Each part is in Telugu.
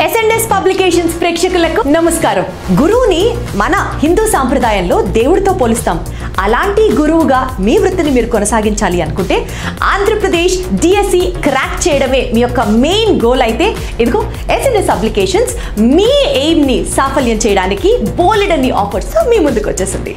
ఎస్ఎన్ఎస్ పబ్లికేషన్స్ ప్రేక్షకులకు నమస్కారం. గురువుని మన హిందూ సాంప్రదాయంలో దేవుడితో పోలుస్తాం. అలాంటి గురువుగా మీ వృత్తిని మీరు కొనసాగించాలి అనుకుంటే ఆంధ్రప్రదేశ్ డిఎస్సి క్రాక్ చేయడమే మీ యొక్క మెయిన్ గోల్ అయితే ఇదిగో ఎస్ఎన్ఎస్ పబ్లికేషన్స్ మీ ఎయిమ్ ని సాఫల్యం చేయడానికి బోలెడన్ని ఆఫర్స్ మీ ముందుకు వచ్చేసింది.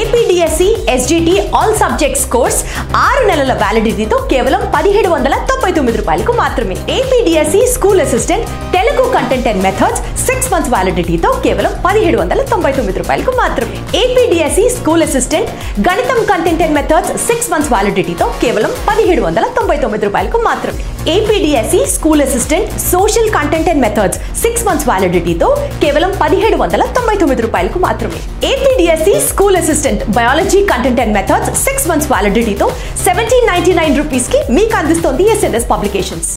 APDSC SGT all subjects course 6 నెలల వ్యాలిడిటీతో కేవలం 1799 రూపాయలకు మాత్రమే. APDSC school assistant Telugu content and methods 6 months వ్యాలిడిటీతో కేవలం 1799 రూపాయలకు మాత్రమే. ఏపీడిఎస్సి స్కూల్ అసిస్టెంట్ గణితం కంటెంట్ అండ్ మెథడ్స్ 6 మంత్స్ వ్యాలిడిటీతో కేవలం 1799 రూపాయలకు మాత్రమే. APDSC school assistant social content and methods 6 months వ్యాలిడిటీతో కేవలం 1799 రూపాయలకు మాత్రమే. APDSC school assistant biology content and methods 6 months వ్యాలిడిటీతో 1799 రూపీస్ కి మీకు అందిస్తోంది ఎస్ఎన్ఎస్ పబ్లికేషన్స్.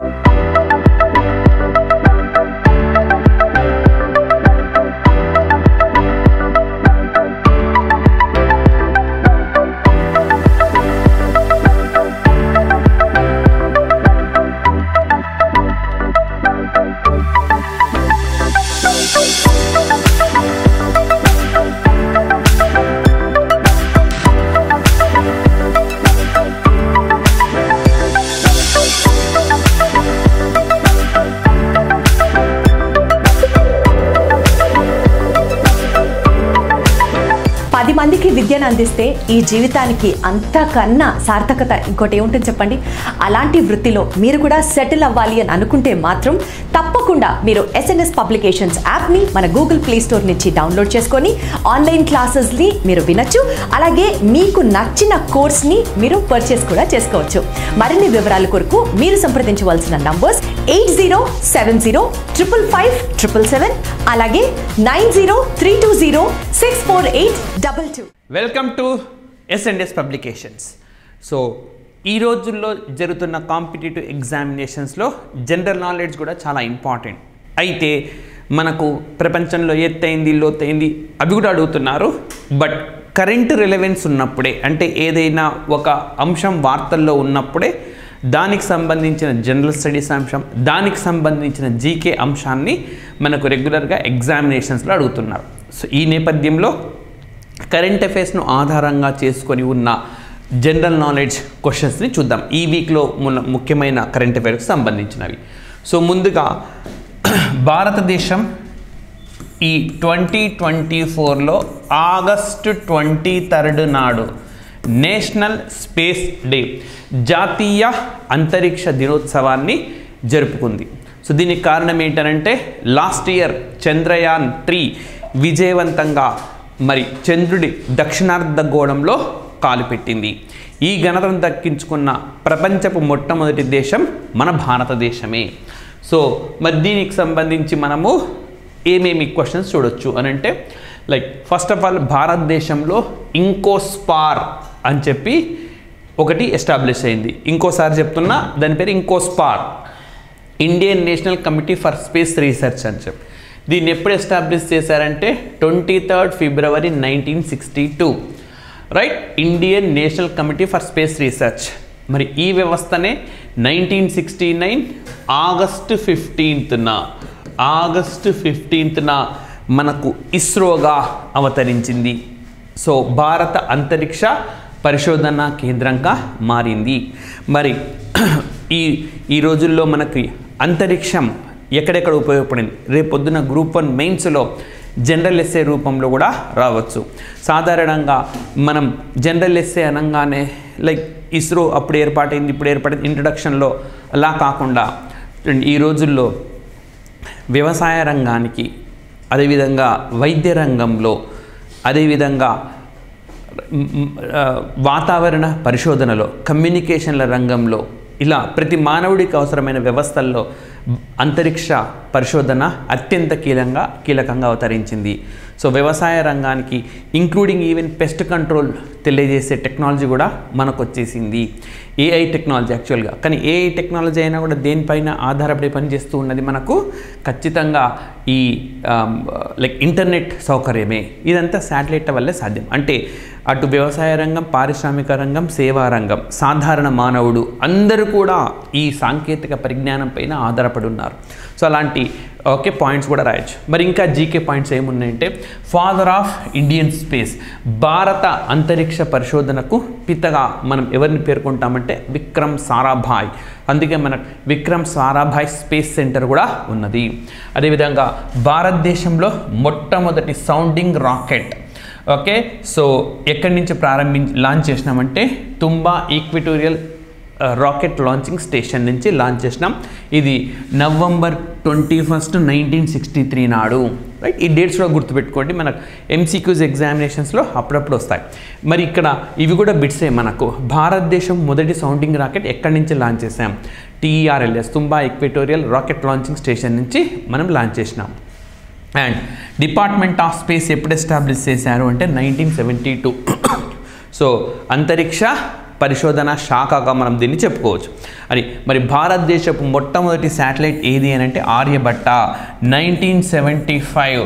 మందికి విద్యను అందిస్తే ఈ జీవితానికి అంతకన్నా సార్థకత ఇంకోటి ఏముంటుంది చెప్పండి. అలాంటి వృత్తిలో మీరు కూడా సెటిల్ అవ్వాలి అని అనుకుంటే మాత్రం తప్పకుండా మీరు ఎస్ఎన్ఎస్ పబ్లికేషన్స్ యాప్ని మన గూగుల్ ప్లే స్టోర్ నుంచి డౌన్లోడ్ చేసుకొని ఆన్లైన్ క్లాసెస్ని మీరు వినొచ్చు. అలాగే మీకు నచ్చిన కోర్స్ని మీరు పర్చేస్ కూడా చేసుకోవచ్చు. మరిన్ని వివరాల కొరకు మీరు సంప్రదించవలసిన నంబర్స్ 8070555577 అలాగే 9032064822. Welcome to SNS publications. So ఈ రోజుల్లో జరుగుతున్న కాంపిటేటివ్ ఎగ్జామినేషన్స్లో జనరల్ నాలెడ్జ్ కూడా చాలా ఇంపార్టెంట్. అయితే మనకు ప్రపంచంలో ఎత్తైంది లోతైంది అవి కూడా అడుగుతున్నారు. బట్ కరెంట్ రిలవెన్స్ ఉన్నప్పుడే, అంటే ఏదైనా ఒక అంశం వార్తల్లో ఉన్నప్పుడే దానికి సంబంధించిన జనరల్ స్టడీస్ అంశం, దానికి సంబంధించిన జీకే అంశాన్ని మనకు రెగ్యులర్గా ఎగ్జామినేషన్స్లో అడుగుతున్నారు. సో ఈ నేపథ్యంలో కరెంట్ అఫైర్స్ను ఆధారంగా చేసుకొని ఉన్న జనరల్ నాలెడ్జ్ క్వశ్చన్స్ని చూద్దాం. ఈ వీక్లో ముఖ్యమైన కరెంట్ అఫైర్స్కి సంబంధించినవి. సో ముందుగా భారతదేశం ఈ 2024లో ఆగస్టు 23 నాడు నేషనల్ స్పేస్ డే, జాతీయ అంతరిక్ష దినోత్సవాన్ని జరుపుకుంది. సో దీనికి కారణం ఏంటంటే లాస్ట్ ఇయర్ చంద్రయాన్ 3 విజయవంతంగా మరి చంద్రుడి దక్షిణార్ధగోళంలో కాలు పెట్టింది. ఈ ఘనతను దక్కించుకున్న ప్రపంచపు మొట్టమొదటి దేశం మన భారతదేశమే. సో మరి దీనికి సంబంధించి మనము ఏమేమి క్వశ్చన్స్ చూడొచ్చు అని అంటే, లైక్ ఫస్ట్ ఆఫ్ ఆల్ భారతదేశంలో ఇంకోస్పార్ అని చెప్పి ఒకటి ఎస్టాబ్లిష్ అయింది. ఇంకోసారి చెప్తున్నా, దాని పేరు INCOSPAR, Indian national committee for space research అని చెప్పి. దీన్ని ఎప్పుడు ఎస్టాబ్లిష్ చేశారంటే 23 ఫిబ్రవరి 1962, right. Indian national committee for space research. మరి ఈ వ్యవస్థనే 1969 ఆగస్టు 15న మనకు ఇస్రోగా అవతరించింది. సో భారత అంతరిక్ష పరిశోధన కేంద్రంగా మారింది. మరి ఈ రోజుల్లో మనకి అంతరిక్షం ఎక్కడెక్కడ ఉపయోగపడింది, రేపొద్దున గ్రూప్ 1 మెయిన్స్లో జనరల్ ఎస్సే రూపంలో కూడా రావచ్చు. సాధారణంగా మనం జనరల్ ఎస్సే అనగానే లైక్ ఇస్రో అప్పుడు ఏర్పాటైంది, ఇప్పుడు ఏర్పడింది ఇంట్రడక్షన్లో అలా కాకుండా ఈ రోజుల్లో వ్యవసాయ రంగానికి, అదేవిధంగా వైద్య రంగంలో, అదేవిధంగా వాతావరణ పరిశోధనలో, కమ్యూనికేషన్ల రంగంలో, ఇలా ప్రతి మానవుడికి అవసరమైన వ్యవస్థల్లో అంతరిక్ష పరిశోధన అత్యంత కీలకంగా అవతరించింది. సో వ్యవసాయ రంగానికి ఇంక్లూడింగ్ ఈవెన్ పెస్ట్ కంట్రోల్ తెలియజేసే టెక్నాలజీ కూడా మనకు వచ్చేసింది. ఏఐ టెక్నాలజీ యాక్చువల్గా, కానీ ఏఐ టెక్నాలజీ అయినా కూడా దేనిపైన ఆధారపడి పనిచేస్తూ ఉన్నది మనకు ఖచ్చితంగా ఈ లైక్ ఇంటర్నెట్ సౌకర్యమే. ఇదంతా శాటిలైట్ల వల్లే సాధ్యం. అంటే అటు వ్యవసాయ రంగం, పారిశ్రామిక రంగం, సేవా రంగం, సాధారణ మానవుడు అందరూ కూడా ఈ సాంకేతిక పరిజ్ఞానం పైన ఆధారపడి ఉన్నారు. సో అలాంటి పాయింట్స్ కూడా రాయొచ్చు. మరి ఇంకా జీకే పాయింట్స్ ఏమున్నాయంటే, ఫాదర్ ఆఫ్ ఇండియన్ స్పేస్, భారత అంతరిక్ష పరిశోధనకు పితగా మనం ఎవరిని పేర్కొంటామంటే విక్రమ్ సారాభాయ్. అందుకే మనకు విక్రమ్ సారాభాయ్ స్పేస్ సెంటర్ కూడా ఉన్నది. అదేవిధంగా భారతదేశంలో మొట్టమొదటి సౌండింగ్ రాకెట్ సో ఎక్కడి నుంచి లాంచ్ చేసినామంటే తుంబా ఈక్వెటోరియల్ రాకెట్ లాంచింగ్ స్టేషన్ నుంచి లాంచ్ చేసినాం. ఇది నవంబర్ 21, 1963 నాడు. రైట్, ఈ డేట్స్ కూడా గుర్తుపెట్టుకోండి, మనకు MCQs ఎగ్జామినేషన్స్లో అప్పుడప్పుడు వస్తాయి. మరి ఇక్కడ ఇవి కూడా బిట్సే. మనకు భారతదేశం మొదటి సౌండింగ్ రాకెట్ ఎక్కడి నుంచి లాంచ్ చేసాం? TERLS Thumba equatorial rocket launching station నుంచి మనం లాంచ్ చేసినాం. అండ్ డిపార్ట్మెంట్ ఆఫ్ స్పేస్ ఎప్పుడు ఎస్టాబ్లిష్ చేశారు అంటే 1972. సో అంతరిక్ష పరిశోధన శాఖగా మనం దీన్ని చెప్పుకోవచ్చు. మరి భారతదేశపు మొట్టమొదటి శాటిలైట్ ఏది అని అంటే ఆర్యభట్ట. 1975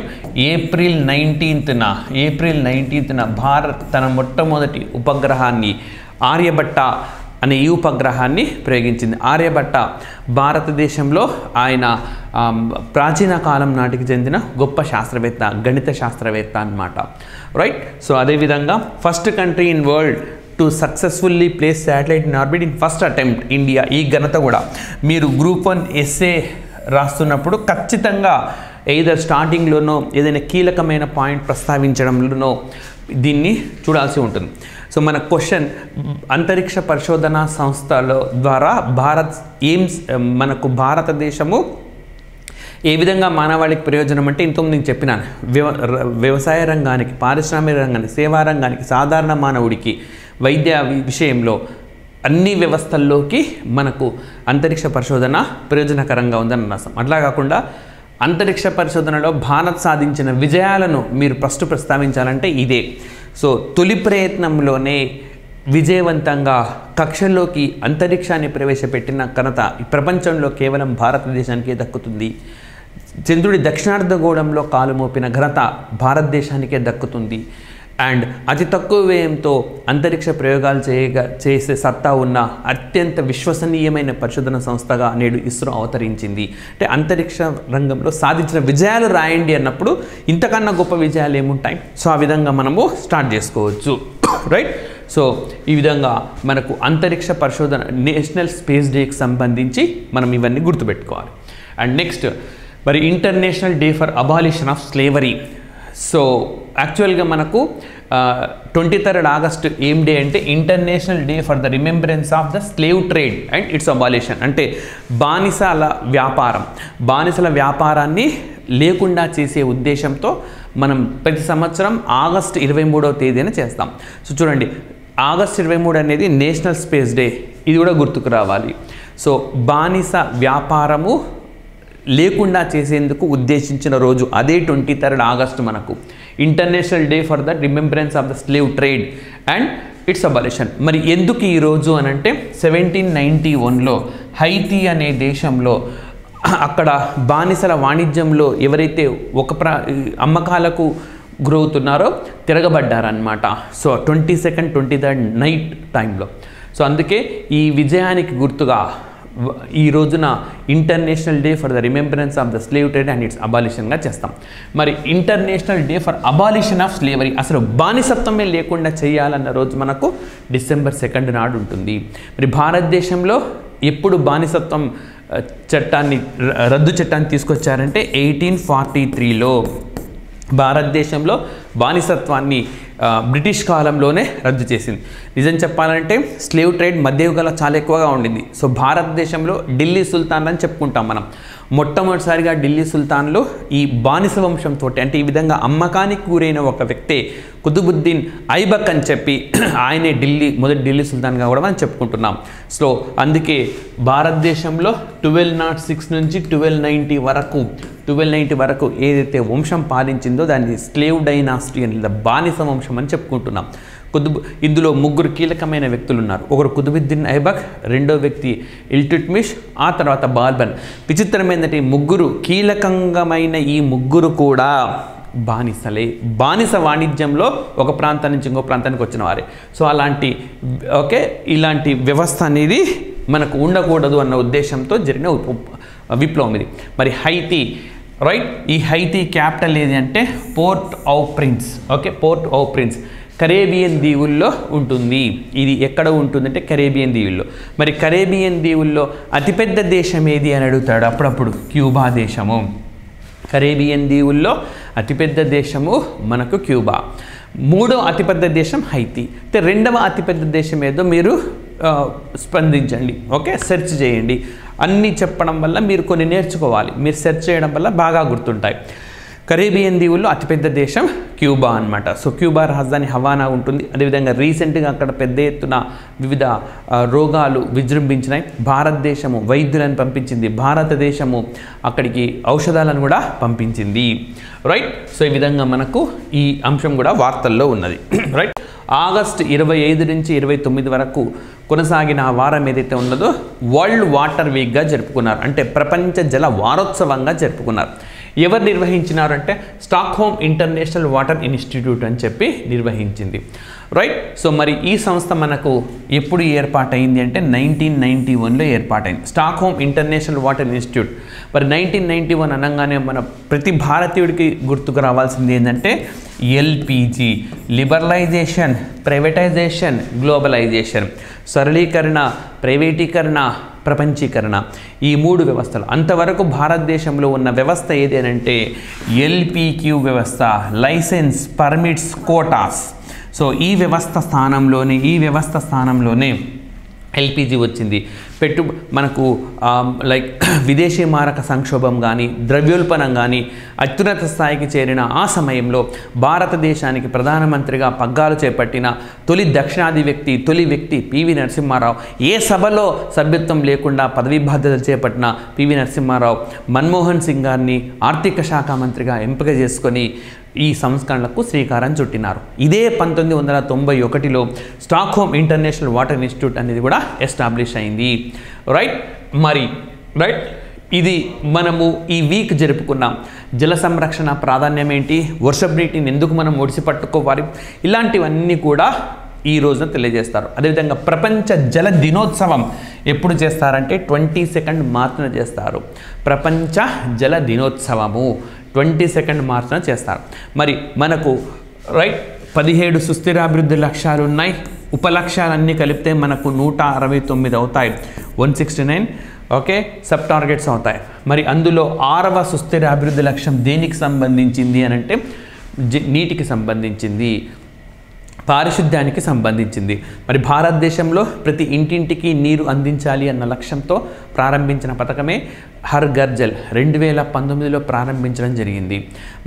ఏప్రిల్ 19న భారత్ తన మొట్టమొదటి ఉపగ్రహాన్ని ఆర్యభట్ట అనే ఈ ఉపగ్రహాన్ని ప్రయోగించింది. ఆర్యభట్ట భారతదేశంలో ఆయన ప్రాచీన కాలం నాటికి చెందిన గొప్ప శాస్త్రవేత్త, గణిత శాస్త్రవేత్త అన్నమాట. రైట్, సో అదేవిధంగా first country in world to successfully place satellite in orbit in first attempt India. ఈ ఘనత కూడా మీరు గ్రూప్ 1 ఎస్ఏ రాస్తున్నప్పుడు ఖచ్చితంగా ఎయిదర్ స్టార్టింగ్లోనో ఏదైనా కీలకమైన పాయింట్ ప్రస్తావించడంలోనో దీన్ని చూడాల్సి ఉంటుంది. సో మన క్వశ్చన్, అంతరిక్ష పరిశోధన సంస్థల ద్వారా మనకు భారతదేశము ఏ విధంగా మానవాళికి ప్రయోజనం అంటే ఇంతకుముందు నేను చెప్పినాను. వ్యవసాయ రంగానికి, పారిశ్రామిక రంగానికి, సేవా రంగానికి, సాధారణ మానవుడికి, వైద్య విషయంలో అన్ని వ్యవస్థల్లోకి మనకు అంతరిక్ష పరిశోధన ప్రయోజనకరంగా ఉందని అన్నాం. అట్లా కాకుండా అంతరిక్ష పరిశోధనలో భారత్ సాధించిన విజయాలను మీరు ఫస్ట్ ప్రస్తావించాలంటే ఇదే. సో తొలి ప్రయత్నంలోనే విజయవంతంగా కక్షల్లోకి అంతరిక్షాన్ని ప్రవేశపెట్టిన ఘనత ప్రపంచంలో కేవలం భారతదేశానికే దక్కుతుంది. చంద్రుడి దక్షిణార్ధగోళంలో కాలు మోపిన ఘనత భారతదేశానికే దక్కుతుంది. అండ్ అతి తక్కువ వ్యయంతో అంతరిక్ష ప్రయోగాలు చేసే సత్తా ఉన్న అత్యంత విశ్వసనీయమైన పరిశోధన సంస్థగా నేడు ఇస్రో అవతరించింది. అంటే అంతరిక్ష రంగంలో సాధించిన విజయాలు రాయండి అన్నప్పుడు ఇంతకన్నా గొప్ప విజయాలు ఏముంటాయి? సో ఆ విధంగా మనము స్టార్ట్ చేసుకోవచ్చు. రైట్, సో ఈ విధంగా మనకు అంతరిక్ష పరిశోధన నేషనల్ స్పేస్ డేకి సంబంధించి మనం ఇవన్నీ గుర్తుపెట్టుకోవాలి. అండ్ నెక్స్ట్, మరి international day for abolition of slavery. So యాక్చువల్గా మనకు 23 ఆగస్టు ఏం డే అంటే international day for the remembrance of the slave trade and it's abolition. అంటే బానిసల వ్యాపారాన్ని లేకుండా చేసే ఉద్దేశంతో మనం ప్రతి సంవత్సరం ఆగస్టు 23వ తేదీన చేస్తాం. సో చూడండి, ఆగస్టు 23 అనేది నేషనల్ స్పేస్ డే, ఇది కూడా గుర్తుకు రావాలి. సో బానిస వ్యాపారము లేకుండా చేసేందుకు ఉద్దేశించిన రోజు అదే 23 ఆగస్టు మనకు international day for the remembrance of the slave trade and it's abolition. మరి ఎందుకు ఈ రోజు అని అంటే 1791లో హైతీ అనే దేశంలో అక్కడ బానిసల వాణిజ్యంలో ఎవరైతే అమ్మకాలకు గురవుతున్నారో తిరగబడ్డారనమాట. సో 22nd, 23rd నైట్ టైంలో. సో అందుకే ఈ విజయానికి గుర్తుగా ఈ రోజున international day for the remembrance of the slave trade and its అబాలిషన్గా చేస్తాం. మరి international day for abolition of slavery, అసలు బానిసత్వమే లేకుండా చేయాలన్న రోజు మనకు December 2 నాడు ఉంటుంది. మరి భారతదేశంలో ఎప్పుడు బానిసత్వం రద్దు చట్టాన్ని తీసుకొచ్చారంటే 1843లో భారతదేశంలో బానిసత్వాన్ని బ్రిటిష్ కాలంలోనే రద్దు చేసింది. నిజం చెప్పాలంటే స్లేవ్ ట్రేడ్ మధ్యయుగంలో చాలా ఎక్కువగా ఉండింది. సో భారతదేశంలో ఢిల్లీ సుల్తాన్ అని చెప్పుకుంటాం మనం. మొట్టమొదటిసారిగా ఢిల్లీ సుల్తాన్లో ఈ బానిస వంశంతో అంటే ఈ విధంగా అమ్మకానికి గురైన ఒక వ్యక్తే కుతుబుద్దీన్ ఐబక్ అని చెప్పి ఆయనే మొదటి ఢిల్లీ సుల్తాన్గా కూడా మనం చెప్పుకుంటున్నాం. సో అందుకే భారతదేశంలో 1206 నుంచి 1290 వరకు ఏదైతే వంశం పాలించిందో దాన్ని స్లేవ్ డైనాసిటీ అని లేదా బానిస వంశం అని చెప్పుకుంటున్నాం. ఇందులో ముగ్గురు కీలకమైన వ్యక్తులు ఉన్నారు. ఒకరు కుతుబుద్దీన్ ఐబక్, రెండో వ్యక్తి ఇల్టుట్మిష్, ఆ తర్వాత బాల్బన్. విచిత్రమైనటువంటి కీలకమైన ఈ ముగ్గురు కూడా బానిసలే. బానిస వాణిజ్యంలో ఒక ప్రాంతం నుంచి ఇంకో ప్రాంతానికి వచ్చిన వారే. సో ఇలాంటి వ్యవస్థ అనేది మనకు ఉండకూడదు అన్న ఉద్దేశంతో జరిగిన విప్లవం ఇది. మరి హైతీ ఈ హైతీ క్యాపిటల్ ఏది అంటే పోర్ట్ ఆవ్ ప్రిన్స్. పోర్ట్ ఆవ్ ప్రిన్స్ కరేబియన్ దీవుల్లో ఉంటుంది. ఇది ఎక్కడ ఉంటుందంటే కరేబియన్ దీవుల్లో. మరి కరేబియన్ దీవుల్లో అతిపెద్ద దేశం ఏది అని అడుగుతాడు అప్పుడప్పుడు. క్యూబా దేశము. కరేబియన్ దీవుల్లో అతిపెద్ద దేశము మనకు క్యూబా. మూడో అతిపెద్ద దేశం హైతీ. అంటే రెండవ అతిపెద్ద దేశం ఏదో మీరు స్పందించండి. సెర్చ్ చేయండి. అన్నీ చెప్పడం వల్ల మీరు కొన్ని నేర్చుకోవాలి. మీరు సెర్చ్ చేయడం వల్ల బాగా గుర్తుంటాయి. కరేబియన్ దీవుల్లో అతిపెద్ద దేశం క్యూబా అన్నమాట. సో క్యూబా రాజధాని హవానా ఉంటుంది. అదేవిధంగా రీసెంట్గా అక్కడ పెద్ద ఎత్తున వివిధ రోగాలు విజృంభించినాయి. భారతదేశము వైద్యులను పంపించింది. భారతదేశము అక్కడికి ఔషధాలను కూడా పంపించింది. సో ఈ విధంగా మనకు ఈ అంశం కూడా వార్తల్లో ఉన్నది. ఆగస్టు 25 నుంచి 29 వరకు కొనసాగిన ఆ వారం ఏదైతే ఉన్నదో వరల్డ్ వాటర్ వీక్గా జరుపుకున్నారు. అంటే ప్రపంచ జల వారోత్సవంగా జరుపుకున్నారు. ఎవరు నిర్వహించినారంటే స్టాక్హోమ్ ఇంటర్నేషనల్ వాటర్ ఇన్స్టిట్యూట్ అని చెప్పి నిర్వహించింది. సో మరి ఈ సంస్థ మనకు ఎప్పుడు ఏర్పాటైంది అంటే 1991లో ఏర్పాటైంది. Stockholm international water institute. మరి 1991 అనగానే మన ప్రతి భారతీయుడికి గుర్తుకు రావాల్సింది ఏంటంటే ఎల్పిజి, లిబరలైజేషన్, ప్రైవేటైజేషన్, గ్లోబలైజేషన్. సరళీకరణ, ప్రైవేటీకరణ, ప్రపంచీకరణ, ఈ మూడు వ్యవస్థలు. అంతవరకు భారతదేశంలో ఉన్న వ్యవస్థ ఏది అంటే ఎల్పిక్యూ వ్యవస్థ, లైసెన్స్, పర్మిట్స్, కోటాస్. సో ఈ వ్యవస్థ స్థానంలోనే ఎల్పిజి వచ్చింది. మనకు విదేశీ మారక సంక్షోభం కానీ ద్రవ్యోల్బణం కానీ అత్యున్నత స్థాయికి చేరిన ఆ సమయంలో భారతదేశానికి ప్రధానమంత్రిగా పగ్గాలు చేపట్టిన తొలి దక్షిణాది వ్యక్తి, పివి నరసింహారావు. ఏ సభలో సభ్యత్వం లేకుండా పదవీ బాధ్యతలు చేపట్టిన పివి నరసింహారావు మన్మోహన్ సింగ్ గారిని ఆర్థిక శాఖ మంత్రిగా ఎంపిక చేసుకొని ఈ సంస్కరణలకు శ్రీకారం చుట్టినారు. ఇదే 1991లో స్టాక్హోమ్ ఇంటర్నేషనల్ వాటర్ ఇన్స్టిట్యూట్ అనేది కూడా ఎస్టాబ్లిష్ అయింది. ఇది మనము ఈ వీక్ జరుపుకున్నాం. జల సంరక్షణ ప్రాధాన్యం ఏంటి, వర్షపు నీటిని ఎందుకు మనం ఒడిసి పట్టుకోవాలి, ఇలాంటివన్నీ కూడా ఈ రోజున తెలియజేస్తారు. అదేవిధంగా ప్రపంచ జల దినోత్సవం ఎప్పుడు చేస్తారంటే 22 మార్చున చేస్తారు. ప్రపంచ జల దినోత్సవము 22 మార్చున చేస్తారు. మరి మనకు 17 సుస్థిరాభివృద్ధి లక్ష్యాలు ఉన్నాయి. ఉపలక్ష్యాలన్నీ కలిపితే మనకు 169 అవుతాయి. 169 సబ్ టార్గెట్స్ అవుతాయి. మరి అందులో 6వ సుస్థిర అభివృద్ధి లక్ష్యం దేనికి సంబంధించింది అని అంటే నీటికి సంబంధించింది, పారిశుద్ధ్యానికి సంబంధించింది. మరి భారతదేశంలో ప్రతి ఇంటింటికి నీరు అందించాలి అన్న లక్ష్యంతో ప్రారంభించిన పథకమే హర్ ఘర్ జల్ 2019లో ప్రారంభించడం జరిగింది.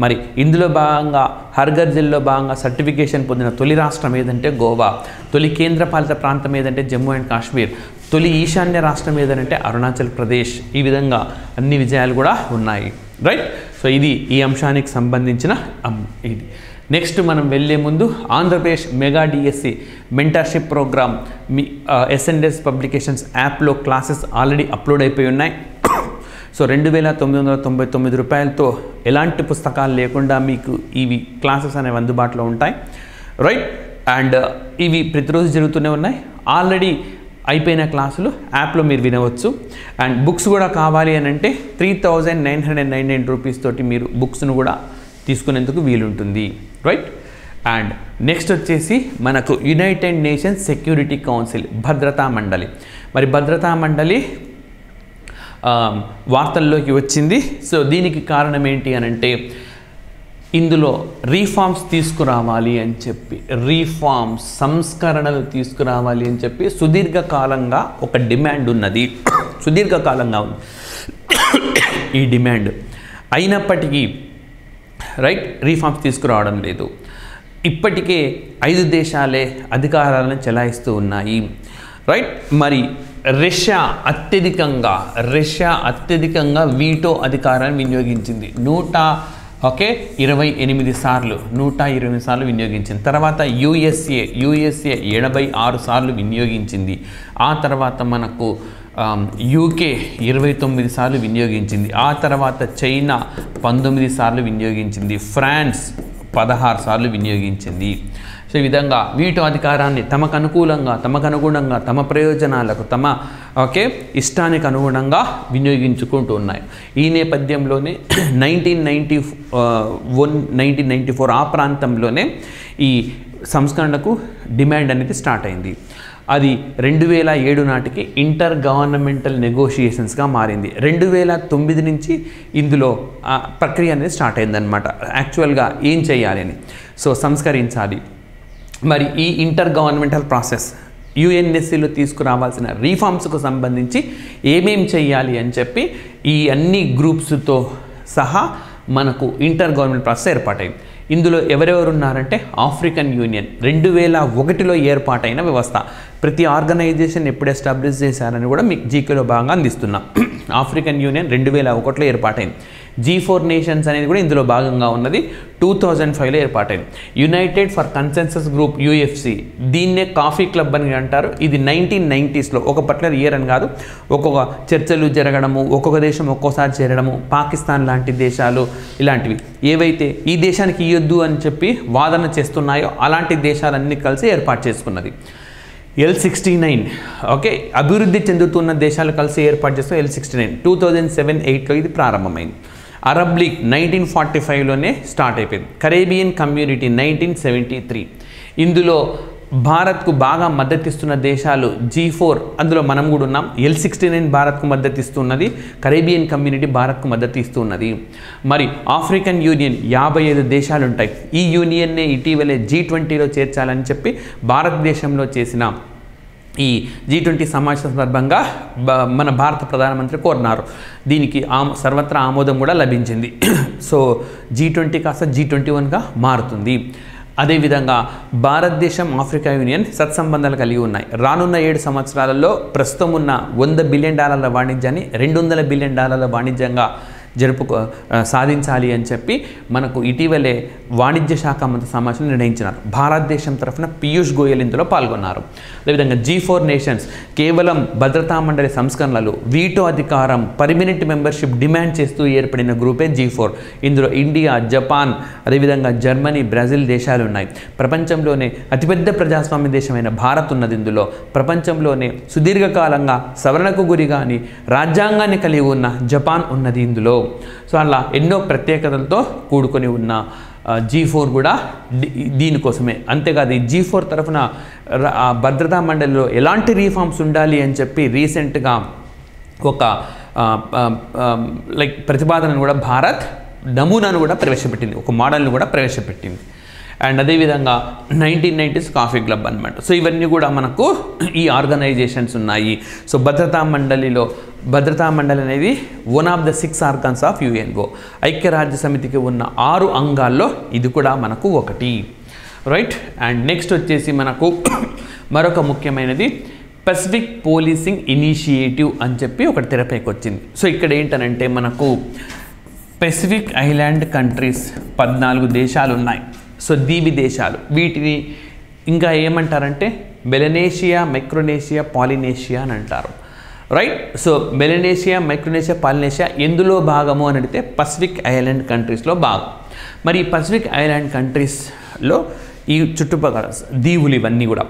మరి ఇందులో భాగంగా హర్ ఘర్ జల్లో భాగంగా సర్టిఫికేషన్ పొందిన తొలి రాష్ట్రం ఏదంటే గోవా, తొలి కేంద్రపాలిత ప్రాంతం ఏదంటే జమ్మూ అండ్ కాశ్మీర్, తొలి ఈశాన్య రాష్ట్రం ఏదంటే అరుణాచల్ ప్రదేశ్. ఈ విధంగా అన్ని విజయాలు కూడా ఉన్నాయి. సో ఇది ఈ అంశానికి సంబంధించిన ఇది. నెక్స్ట్ మనం వెళ్ళే ముందు Andhra Pradesh mega DSC mentorship programme మీ ఎస్ఎన్ఎస్ పబ్లికేషన్స్ యాప్లో క్లాసెస్ ఆల్రెడీ అప్లోడ్ అయిపోయి ఉన్నాయి. సో 2,999 రూపాయలతో ఎలాంటి పుస్తకాలు లేకుండా మీకు ఇవి క్లాసెస్ అనేవి అందుబాటులో ఉంటాయి. అండ్ ఇవి ప్రతిరోజు జరుగుతూనే ఉన్నాయి. ఆల్రెడీ అయిపోయిన క్లాసులు యాప్లో మీరు వినవచ్చు. అండ్ బుక్స్ కూడా కావాలి అని అంటే 3,999 రూపీస్ తోటి మీరు బుక్స్ను కూడా తీసుకునేందుకు వీలుంటుంది. అండ్ నెక్స్ట్ వచ్చేసి మనకు యునైటెడ్ నేషన్స్ సెక్యూరిటీ కౌన్సిల్ భద్రతా మండలి. మరి భద్రతా మండలి వార్తల్లోకి వచ్చింది. సో దీనికి కారణం ఏంటి అని అంటే ఇందులో రీఫార్మ్స్ తీసుకురావాలి అని చెప్పి, సంస్కరణలు తీసుకురావాలి అని చెప్పి సుదీర్ఘకాలంగా ఒక డిమాండ్ ఉన్నది. సుదీర్ఘకాలంగా ఉంది. ఈ డిమాండ్. అయినప్పటికీ రైట్ రీఫార్మ్స్ తీసుకురావడం లేదు. ఇప్పటికే 5 దేశాలే అధికారాలను చెలాయిస్తూ ఉన్నాయి. రైట్ మరి రష్యా అత్యధికంగా వీటో అధికారాన్ని వినియోగించింది. 128 సార్లు వినియోగించింది. తర్వాత యుఎస్ఏ 76 సార్లు వినియోగించింది. ఆ తర్వాత మనకు యూకే 29 సార్లు వినియోగించింది. ఆ తర్వాత చైనా 19 సార్లు వినియోగించింది. ఫ్రాన్స్ 16 సార్లు వినియోగించింది. సో ఈ విధంగా వీటో అధికారాన్ని తమకు అనుగుణంగా తమ ప్రయోజనాలకు ఇష్టానికి అనుగుణంగా వినియోగించుకుంటూ ఉన్నాయి. ఈ నేపథ్యంలోనే 1994 ఆ ప్రాంతంలోనే ఈ సంస్కరణకు డిమాండ్ అనేది స్టార్ట్ అయింది. అది 2007 నాటికి ఇంటర్ గవర్నమెంటల్ నెగోషియేషన్స్గా మారింది. 2009 నుంచి ఇందులో ప్రక్రియ అనేది స్టార్ట్ అయిందనమాట. యాక్చువల్గా ఏం చేయాలి అని సంస్కరించాలి. మరి ఈ ఇంటర్ గవర్నమెంటల్ ప్రాసెస్ యుఎన్ఎస్సిలో తీసుకురావాల్సిన రీఫార్మ్స్కు సంబంధించి ఏమేం చేయాలి అని చెప్పి ఈ అన్ని గ్రూప్స్తో సహా మనకు ఇంటర్ గవర్నమెంట్ ప్రాసెస్ ఏర్పాటైంది. ఇందులో ఎవరెవరు ఉన్నారంటే ఆఫ్రికన్ యూనియన్ 2001లో ఏర్పాటైన వ్యవస్థ. ప్రతి ఆర్గనైజేషన్ ఎప్పుడు ఎస్టాబ్లిష్ చేశారని కూడా మీకు జీకేలో భాగంగా అందిస్తున్నా. ఆఫ్రికన్ యూనియన్ 2001లో ఏర్పాటైంది. G4 నేషన్స్ అనేది కూడా ఇందులో భాగంగా ఉన్నది. 2005లో ఏర్పాటైంది. United for consensus group UFC, దీన్నే కాఫీ క్లబ్ అని అంటారు. ఇది 1990sలో ఒక పర్టికులర్ ఇయర్ అని కాదు, ఒక్కొక్క చర్చలు జరగడము, ఒక్కొక్క దేశం ఒక్కోసారి చేరడము, పాకిస్తాన్ లాంటి దేశాలు ఇలాంటివి ఏవైతే ఈ దేశానికి ఇవ్వద్దు అని చెప్పి వాదన చేస్తున్నాయో అలాంటి దేశాలన్నీ కలిసి ఏర్పాటు చేసుకున్నది. L69 అభివృద్ధి చెందుతున్న దేశాలు కలిసి ఏర్పాటు చేస్తూ L69 2007-8లో ఇది ప్రారంభమైంది. అరబ్ లీగ్ 1945లోనే స్టార్ట్ అయిపోయింది. Caribbean community 1973. ఇందులో భారత్కు బాగా మద్దతిస్తున్న దేశాలు G4, అందులో మనం కూడా ఉన్నాం. L69 భారత్కు మద్దతిస్తున్నది, కరేబియన్ కమ్యూనిటీ భారత్కు మద్దతు ఇస్తున్నది. మరి ఆఫ్రికన్ యూనియన్ 55 దేశాలు ఉంటాయి. ఈ యూనియన్నే ఇటీవలే G20లో చేర్చాలని చెప్పి భారతదేశంలో చేసిన ఈ G20 సమావేశం సందర్భంగా మన భారత ప్రధానమంత్రి కోరినారు. దీనికి సర్వత్రా ఆమోదం కూడా లభించింది. సో G20 కాస్త G21గా మారుతుంది. అదేవిధంగా భారతదేశం ఆఫ్రికా యూనియన్ సత్సంబంధాలు కలిగి ఉన్నాయి. రానున్న 7 సంవత్సరాలలో ప్రస్తుతం ఉన్న $100 బిలియన్ వాణిజ్యాన్ని $200 బిలియన్ వాణిజ్యంగా సాధించాలి అని చెప్పి మనకు ఇటీవలే వాణిజ్య శాఖ మంత్రి సమావేశంలో నిర్ణయించినారు. భారతదేశం తరఫున పీయూష్ గోయల్ ఇందులో పాల్గొన్నారు. అదేవిధంగా G4 నేషన్స్ కేవలం భద్రతా మండలి సంస్కరణలు, వీటో అధికారం, పర్మనెంట్ మెంబర్షిప్ డిమాండ్ చేస్తూ ఏర్పడిన గ్రూపే G4. ఇందులో ఇండియా, జపాన్, అదేవిధంగా జర్మనీ, బ్రెజిల్ దేశాలు ఉన్నాయి. ప్రపంచంలోనే అతిపెద్ద ప్రజాస్వామ్య దేశమైన భారత్ ఉన్నది. ఇందులో ప్రపంచంలోనే సుదీర్ఘకాలంగా సవరణకు గురిగాని రాజ్యాంగాన్ని కలిగి ఉన్న జపాన్ ఉన్నది ఇందులో. సో అలా ఎన్నో ప్రత్యేకతలతో కూడుకొని ఉన్న G4 కూడా దీనికోసమే. అంతేకాదు ఈ G4 తరఫున భద్రతా మండలిలో ఎలాంటి రీఫార్మ్స్ ఉండాలి అని చెప్పి రీసెంట్గా ఒక ప్రతిపాదనను కూడా భారత్ నమూనాను కూడా ప్రవేశపెట్టింది, ఒక మోడల్ని కూడా ప్రవేశపెట్టింది. అండ్ అదేవిధంగా 1990s కాఫీ క్లబ్ అనమాట. సో ఇవన్నీ కూడా మనకు ఈ ఆర్గనైజేషన్స్ ఉన్నాయి. సో భద్రతా మండలి అనేది 1 of the 6 organs of UNO. ఐక్యరాజ్య సమితికి ఉన్న 6 అంగాల్లో ఇది కూడా మనకు ఒకటి. రైట్. అండ్ నెక్స్ట్ వచ్చేసి మనకు మరొక ముఖ్యమైనది పసిఫిక్ పోలీసింగ్ ఇనిషియేటివ్ అని చెప్పి ఒకటి తెరపైకి వచ్చింది. సో ఇక్కడ ఏంటనంటే మనకు పెసిఫిక్ ఐలాండ్ కంట్రీస్ 14 దేశాలు ఉన్నాయి. సో దీవి దేశాలు, వీటిని ఇంకా ఏమంటారంటే మెలనేషియా, మైక్రోనేషియా, పాలినేషియా అని అంటారు. Right. So Melanesia, Micronesia, Polynesia ఎందులో భాగము అని అడిగితే పసిఫిక్ ఐలాండ్ కంట్రీస్లో భాగం. మరి ఈ పసిఫిక్ ఐలాండ్ కంట్రీస్లో ఈ చుట్టుపక్కల దీవులు ఇవన్నీ కూడా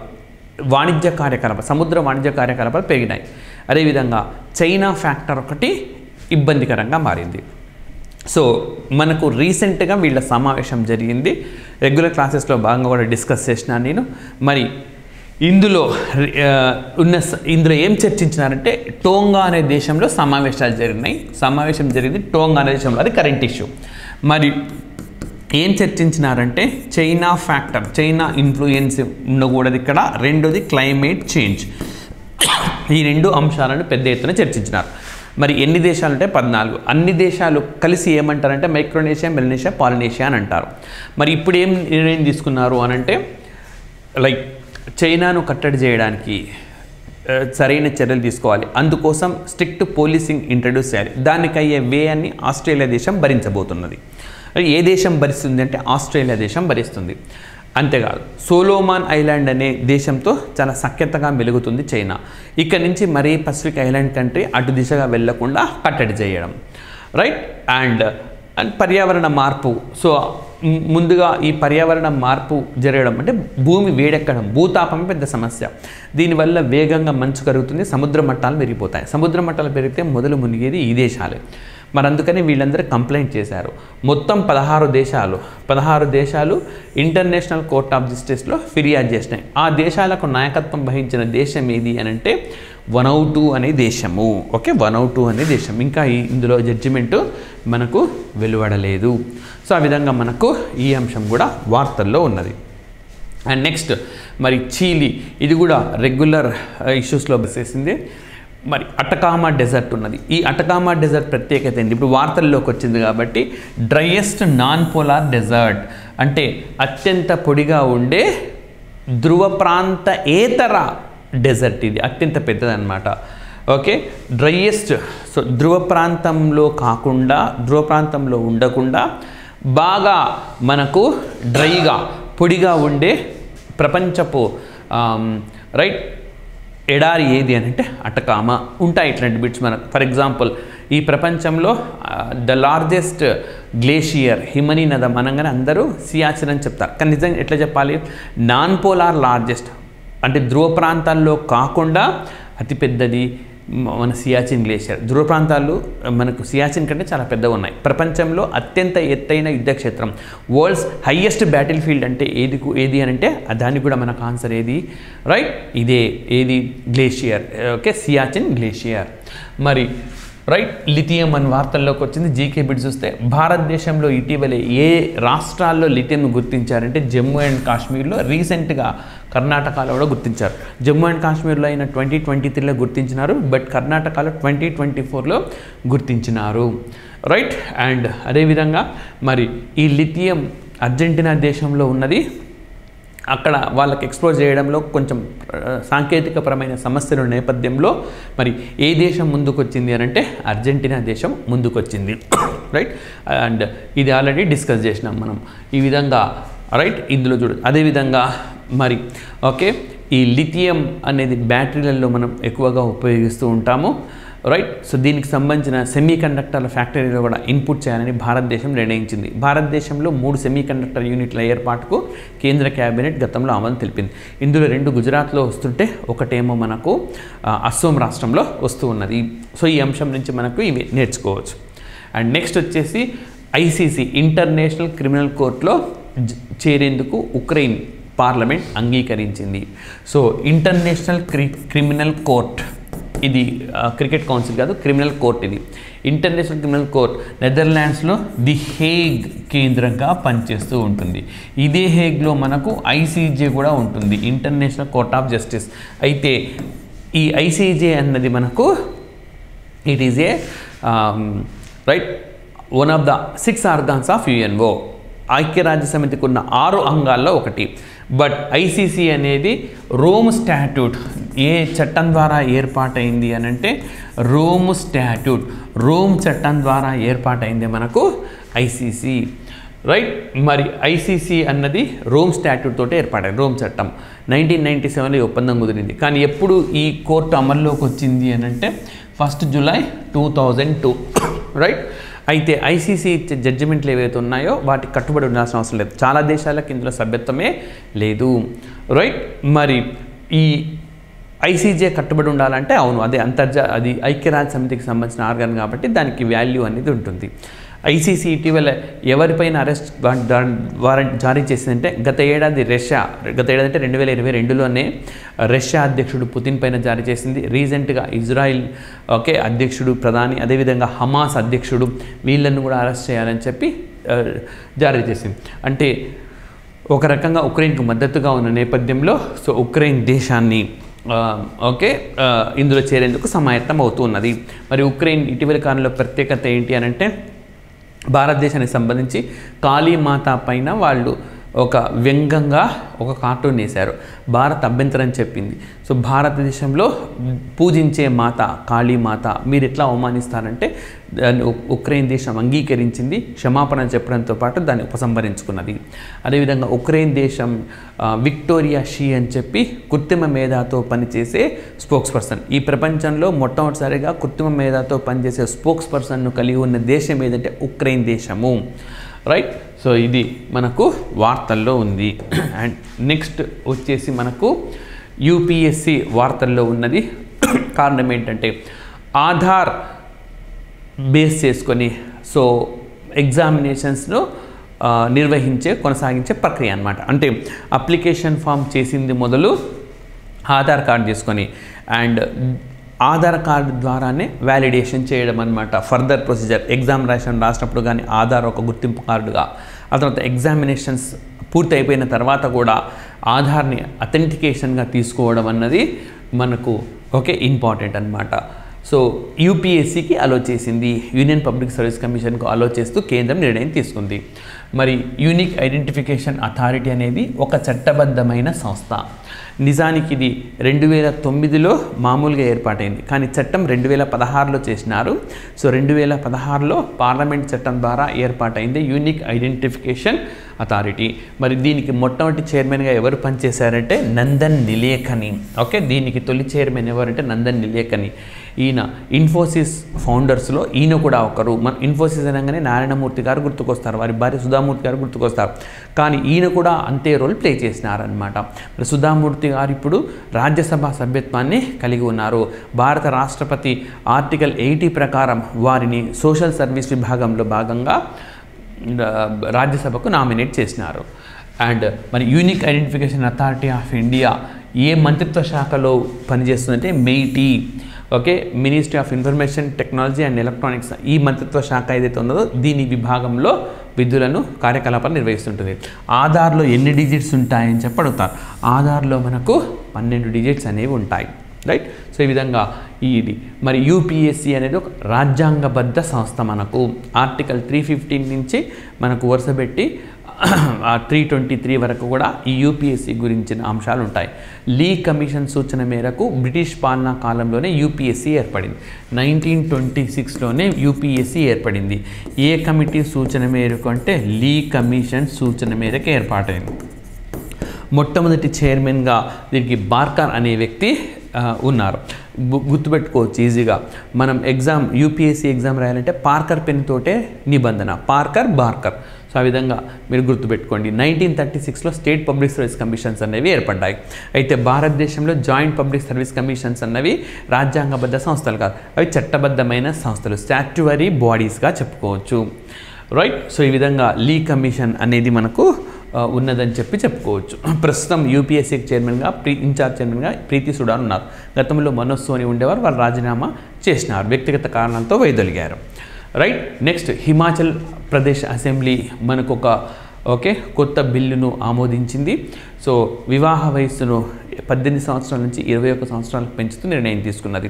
సముద్ర వాణిజ్య కార్యకలాపాలు పెరిగినాయి. అదేవిధంగా చైనా ఫ్యాక్టర్ ఒకటి ఇబ్బందికరంగా మారింది. సో మనకు రీసెంట్గా వీళ్ళ సమావేశం జరిగింది. రెగ్యులర్ క్లాసెస్లో భాగంగా కూడా డిస్కస్ చేసినాను నేను. మరి ఇందులో ఏం చర్చించినారంటే టోంగా అనే దేశంలో సమావేశం జరిగింది టోంగా అనే దేశంలో, అది కరెంట్ ఇష్యూ. మరి ఏం చర్చించినారంటే చైనా ఫ్యాక్టర్, చైనా ఇన్ఫ్లుయెన్స్ ఉండకూడదు ఇక్కడ. రెండోది క్లైమేట్ చేంజ్. ఈ 2 అంశాలను పెద్ద ఎత్తున చర్చించినారు. మరి ఎన్ని దేశాలు అంటే 14. అన్ని దేశాలు కలిసి ఏమంటారంటే మైక్రోనేషియా, మెలనేషియా, పాలినేషియా అని అంటారు. మరి ఇప్పుడు ఏం నిర్ణయం తీసుకున్నారు అని అంటే లైక్ చైనాను కట్టడి చేయడానికి సరైన చర్యలు తీసుకోవాలి, అందుకోసం స్ట్రిక్ట్ పోలీసింగ్ ఇంట్రడ్యూస్ చేయాలి. దానికి అయ్యే వ్యయాన్ని ఆస్ట్రేలియా దేశం భరించబోతున్నది. ఏ దేశం భరిస్తుంది అంటే ఆస్ట్రేలియా దేశం భరిస్తుంది. అంతేకాదు సోలోమాన్ ఐలాండ్ అనే దేశంతో చాలా సఖ్యతగా మెలుగుతుంది చైనా. ఇక్కడ నుంచి మరీ పసిఫిక్ ఐలాండ్ కంట్రీ అటు దిశగా వెళ్లకుండా కట్టడి చేయడం, రైట్. అండ్ పర్యావరణ మార్పు. సో ముందుగా ఈ పర్యావరణ మార్పు జరగడం అంటే భూమి వేడెక్కడం, భూతాపమే పెద్ద సమస్య. దీనివల్ల వేగంగా మంచు కరుగుతుంది, సముద్ర మట్టాలు పెరిగిపోతాయి. సముద్ర మట్టాలు పెరిగితే మొదలు మునిగేది ఈ దేశాలే. మరి అందుకని వీళ్ళందరూ కంప్లైంట్ చేశారు. మొత్తం 16 దేశాలు ఇంటర్నేషనల్ కోర్ట్ ఆఫ్ జస్టిస్లో ఫిర్యాదు చేసినాయి. ఆ దేశాలకు నాయకత్వం వహించిన దేశం ఏది అని అంటే వనౌటు అనే దేశము. ఓకే, వనౌటు అనే దేశం. ఇంకా ఇందులో జడ్జిమెంటు మనకు వెలువడలేదు. సో ఆ విధంగా మనకు ఈ అంశం కూడా వార్తల్లో ఉన్నది. అండ్ నెక్స్ట్ మరి చీలీ, ఇది కూడా రెగ్యులర్ ఇష్యూస్లో బసేసింది. మరి అటకామా డెజర్ట్ ఉన్నది. ఈ అటకామా డెజర్ట్ ప్రత్యేకత ఏంటి? ఇప్పుడు వార్తల్లోకి వచ్చింది కాబట్టి డ్రైయెస్ట్ నాన్ పోలార్ డెజర్ట్ అంటే అత్యంత పొడిగా ఉండే ధ్రువ ప్రాంత ఏతర డెజర్ట్. ఇది అత్యంత పెద్దదన్నమాట. Okay, driest. సో ధ్రువ ప్రాంతంలో కాకుండా, ధ్రువ ప్రాంతంలో ఉండకుండా బాగా మనకు డ్రైగా పొడిగా ఉండే ప్రపంచపు రైట్ ఎడారి ఏది అని అంటే అటకామా. ఉంటాయి ఇట్లాంటి బిట్స్ మనకు. ఫర్ ఎగ్జాంపుల్ ఈ ప్రపంచంలో ద లార్జెస్ట్ గ్లేషియర్ హిమనీ నదం అనగానే అందరూ సియాచిన్ అని చెప్తారు. కానీ నిజంగా ఎట్లా చెప్పాలి? నాన్ పోలార్ లార్జెస్ట్ అంటే ధ్రువ ప్రాంతాల్లో కాకుండా అతిపెద్దది మన సియాచిన్ గ్లేషియర్. ధ్రువ ప్రాంతాలు మనకు సియాచిన్ కంటే చాలా పెద్దగా ఉన్నాయి. ప్రపంచంలో అత్యంత ఎత్తైన యుద్ధక్షేత్రం, వరల్డ్స్ హైయెస్ట్ బ్యాటిల్ ఫీల్డ్ అంటే ఏది అని అంటే దానికి కూడా మనకు ఆన్సర్ ఏది? రైట్, ఇదే. ఏది? గ్లేషియర్. Okay, Siachen glacier. మరి రైట్, లిథియం అని వార్తల్లోకి వచ్చింది. జీకే బిట్ చూస్తే భారతదేశంలో ఇటీవలే ఏ రాష్ట్రాల్లో లిథియం గుర్తించారంటే జమ్మూ అండ్ కాశ్మీర్లో, రీసెంట్గా కర్ణాటకలో కూడా గుర్తించారు. జమ్మూ అండ్ కాశ్మీర్లో అయిన 2023లో గుర్తించినారు, బట్ కర్ణాటకలో 2024లో గుర్తించినారు. రైట్. అండ్ అదేవిధంగా మరి ఈ లిథియం అర్జెంటీనా దేశంలో ఉన్నది. అక్కడ వాళ్ళకి ఎక్స్ప్లోర్ చేయడంలో కొంచెం సాంకేతికపరమైన సమస్యల నేపథ్యంలో మరి ఏ దేశం ముందుకొచ్చింది అని అంటే అర్జెంటీనా దేశం ముందుకొచ్చింది. రైట్. అండ్ ఇది ఆల్రెడీ డిస్కస్ చేసినాం మనం ఈ విధంగా. రైట్, ఇందులో చూడు. అదేవిధంగా మరి ఓకే, ఈ లిథియం అనేది బ్యాటరీలలో మనం ఎక్కువగా ఉపయోగిస్తూ ఉంటాము. రైట్. సో దీనికి సంబంధించిన సెమీ కండక్టర్ల ఫ్యాక్టరీలో కూడా ఇన్పుట్ చేయాలని భారతదేశం నిర్ణయించింది. భారతదేశంలో 3 సెమీ కండక్టర్ యూనిట్ల ఏర్పాటుకు కేంద్ర క్యాబినెట్ గతంలో ఆమోదం తెలిపింది. ఇందులో 2 గుజరాత్లో వస్తుంటే ఒకటేమో మనకు అస్సోం రాష్ట్రంలో వస్తూ ఉన్నది. సో ఈ అంశం నుంచి మనకు ఇవి నేర్చుకోవచ్చు. అండ్ నెక్స్ట్ వచ్చేసి ఐసీసీ ఇంటర్నేషనల్ క్రిమినల్ కోర్టులో చేరేందుకు ఉక్రెయిన్ పార్లమెంట్ అంగీకరించింది. సో ఇంటర్నేషనల్ క్రిమినల్ కోర్ట్, ఇది క్రికెట్ కౌన్సిల్ కాదు, క్రిమినల్ కోర్ట్. ఇది ఇంటర్నేషనల్ క్రిమినల్ కోర్ట్ నెదర్లాండ్స్లో ది హేగ్ కేంద్రంగా పనిచేస్తూ ఉంటుంది. ఇదే హేగ్లో మనకు ఐసీజే కూడా ఉంటుంది, ఇంటర్నేషనల్ కోర్ట్ ఆఫ్ జస్టిస్. అయితే ఈ ఐసీజే అన్నది మనకు it is a right one of the 6 organs of UNO. ఐక్యరాజ్య సమితికి ఉన్న 6 అంగాల్లో ఒకటి. బట్ ఐసీసీ అనేది రోమ్ స్టాట్యూట్, ఏ చట్టం ద్వారా ఏర్పాటైంది అని అంటే రోమ్ స్టాట్యూట్, రోమ్ చట్టం ద్వారా ఏర్పాటైంది మనకు ఐసీసీ. రైట్. మరి ఐసీసీ అన్నది రోమ్ స్టాట్యూట్ తోటి ఏర్పాటైంది, రోమ్ చట్టం. 1997లో ఈ ఒప్పందం కుదిరింది. కానీ ఎప్పుడు ఈ కోర్టు అమల్లోకి వచ్చింది అని అంటే 1 జూలై 2002. రైట్. అయితే ఐసీసీ ఇచ్చే జడ్జిమెంట్లు ఏవైతే ఉన్నాయో వాటికి కట్టుబడి ఉండాల్సిన అవసరం లేదు. చాలా దేశాలకు ఇందులో సభ్యత్వమే లేదు. రైట్. మరి ఈ ఐసీజే కట్టుబడి ఉండాలంటే అవును, అదే అది ఐక్యరాజ్య సమితికి సంబంధించిన ఆర్గాన్ కాబట్టి దానికి వాల్యూ అనేది ఉంటుంది. ఐసీసీ ఇటీవల ఎవరిపైన అరెస్ట్ వారెంట్ జారీ చేసిందంటే గత ఏడాది అంటే 2022లోనే రష్యా అధ్యక్షుడు పుతిన్ పైన జారీ చేసింది. రీసెంట్గా ఇజ్రాయిల్ అధ్యక్షుడు, ప్రధాని, అదేవిధంగా హమాస్ అధ్యక్షుడు, వీళ్ళను కూడా అరెస్ట్ చేయాలని చెప్పి జారీ చేసింది. అంటే ఒక రకంగా ఉక్రెయిన్కు మద్దతుగా ఉన్న నేపథ్యంలో సో ఉక్రెయిన్ దేశాన్ని ఇందులో చేరేందుకు సమాయత్తం అవుతూ ఉన్నది. మరి ఉక్రెయిన్ ఇటీవలి కాలంలో ప్రత్యేకత ఏంటి అని అంటే భారతదేశానికి సంబంధించి కాళీమాత పైన వాళ్ళు ఒక వ్యంగ్యంగా ఒక కార్టూన్ వేశారు. భారత్ అభ్యంతరం చెప్పింది. సో భారతదేశంలో పూజించే మాత కాళీమాత మీరు ఎట్లా అవమానిస్తారంటే దాన్ని ఉక్రెయిన్ దేశం అంగీకరించింది, క్షమాపణ చెప్పడంతో పాటు దాన్ని ఉపసంహరించుకున్నది. అదేవిధంగా ఉక్రెయిన్ దేశం విక్టోరియా షీ అని చెప్పి కృత్రిమ మేధాతో పనిచేసే స్పోక్స్ పర్సన్, ఈ ప్రపంచంలో మొట్టమొదటిసారిగా కృత్రిమ మేధాతో పనిచేసే స్పోక్స్ పర్సన్ను కలిగి ఉన్న దేశం ఏదంటే ఉక్రెయిన్ దేశము. రైట్. సో ఇది మనకు వార్తల్లో ఉంది. అండ్ నెక్స్ట్ వచ్చేసి మనకు యూపీఎస్సి వార్తల్లో ఉన్నది. కారణం ఏంటంటే ఆధార్ బేస్ చేసుకొని సో ఎగ్జామినేషన్స్ను కొనసాగించే ప్రక్రియ అన్నమాట. అంటే అప్లికేషన్ ఫామ్ చేసింది మొదలు ఆధార్ కార్డ్ చేసుకొని అండ్ ఆధార్ కార్డు ద్వారానే వ్యాలిడేషన్ చేయడం అనమాట ఫర్దర్ ప్రొసీజర్. ఎగ్జామ్ రాసినప్పుడు కానీ ఆధార్ ఒక గుర్తింపు కార్డుగా, ఆ తర్వాత ఎగ్జామినేషన్స్ పూర్తి అయిపోయిన తర్వాత కూడా ఆధార్ని అథెంటికేషన్గా తీసుకోవడం అన్నది మనకు ఇంపార్టెంట్ అనమాట. సో యూపీఎస్సీకి అలో చేసింది, యూనియన్ పబ్లిక్ సర్వీస్ కమిషన్కు అలో చేస్తూ కేంద్రం నిర్ణయం తీసుకుంది. మరి యూనిక్ ఐడెంటిఫికేషన్ అథారిటీ అనేది ఒక చట్టబద్ధమైన సంస్థ. నిజానికి ఇది 2009లో మామూలుగా ఏర్పాటైంది, కానీ చట్టం 2016లో చేసినారు. సో 2016లో పార్లమెంట్ చట్టం ద్వారా ఏర్పాటైంది యూనిక్ ఐడెంటిఫికేషన్ అథారిటీ. మరి దీనికి మొట్టమొదటి చైర్మన్గా ఎవరు పనిచేశారంటే నందన్ నిలేకని. దీనికి తొలి చైర్మన్ ఎవరంటే నందన్ నిలేకని. ఈయన ఇన్ఫోసిస్ ఫౌండర్స్లో ఈయన కూడా ఒకరు. మన ఇన్ఫోసిస్ అనగానే నారాయణమూర్తి గారు గుర్తుకొస్తారు, వారి భార్య సుధామూర్తి గారు గుర్తుకొస్తారు, కానీ ఈయన కూడా అంతే రోల్ ప్లే చేసినారనమాట. మరి సుధామూర్తి గారు ఇప్పుడు రాజ్యసభ సభ్యత్వాన్ని కలిగి ఉన్నారు. భారత రాష్ట్రపతి ఆర్టికల్ 80 ప్రకారం వారిని సోషల్ సర్వీస్ విభాగంలో భాగంగా రాజ్యసభకు నామినేట్ చేసినారు. అండ్ మరి unique identification authority of India ఏ మంత్రిత్వ శాఖలో పనిచేస్తుందంటే MeitY. Ministry of information technology and electronics, ఈ మంత్రిత్వ శాఖ ఏదైతే ఉన్నదో దీని విభాగంలో విధులను కార్యకలాపాలు నిర్వహిస్తుంటుంది. ఆధార్లో ఎన్ని డిజిట్స్ ఉంటాయని చెప్పి అడుగుతారు. ఆధార్లో మనకు 12 డిజిట్స్ అనేవి ఉంటాయి. రైట్. సో ఈ విధంగా ఇది మరి యూపీఎస్సీ అనేది ఒక రాజ్యాంగబద్ధ సంస్థ. మనకు ఆర్టికల్ 315 నుంచి మనకు వరుసపెట్టి 323 వరకు కూడా ఈ యూపీఎస్సీ గురించిన అంశాలు ఉంటాయి. లీ కమిషన్ సూచన మేరకు బ్రిటిష్ పాలనా కాలంలోనే యూపీఎస్సీ ఏర్పడింది. 1926లోనే యూపీఎస్సీ ఏర్పడింది. ఏ కమిటీ సూచన మేరకు అంటే లీ కమిషన్ సూచన మేరకు ఏర్పాటైంది. మొట్టమొదటి చైర్మన్గా దీనికి బార్కర్ అనే వ్యక్తి ఉన్నారు. గుర్తుపెట్టుకోవచ్చు ఈజీగా. మనం యూపీఎస్సీ ఎగ్జామ్ రాయాలంటే పార్కర్ పెన్ తోటే నిబంధన, బార్కర్. సో ఆ విధంగా మీరు గుర్తుపెట్టుకోండి. 1936లో స్టేట్ పబ్లిక్ సర్వీస్ కమిషన్స్ అనేవి ఏర్పడ్డాయి. అయితే భారతదేశంలో జాయింట్ పబ్లిక్ సర్వీస్ కమిషన్స్ అన్నవి రాజ్యాంగబద్ధ సంస్థలు కాదు, అవి చట్టబద్ధమైన సంస్థలు, స్టాట్యువరీ బాడీస్గా చెప్పుకోవచ్చు. రైట్. సో ఈ విధంగా లీ కమిషన్ అనేది మనకు ఉన్నదని చెప్పుకోవచ్చు. ప్రస్తుతం యూపీఎస్సీ చైర్మన్గా ఇన్ఛార్జ్ చైర్మన్గా ప్రీతి సుడాన్ ఉన్నారు. గతంలో మనోజ్ సోని ఉండేవారు, వాళ్ళు రాజీనామా చేసినారు, వ్యక్తిగత కారణాలతో వైదొలిగారు. Right. Next Himachal Pradesh assembly మనకు ఒక కొత్త బిల్లును ఆమోదించింది. సో వివాహ వయస్సును 18 సంవత్సరాల నుంచి 21 సంవత్సరాలకు పెంచుతూ నిర్ణయం తీసుకున్నది.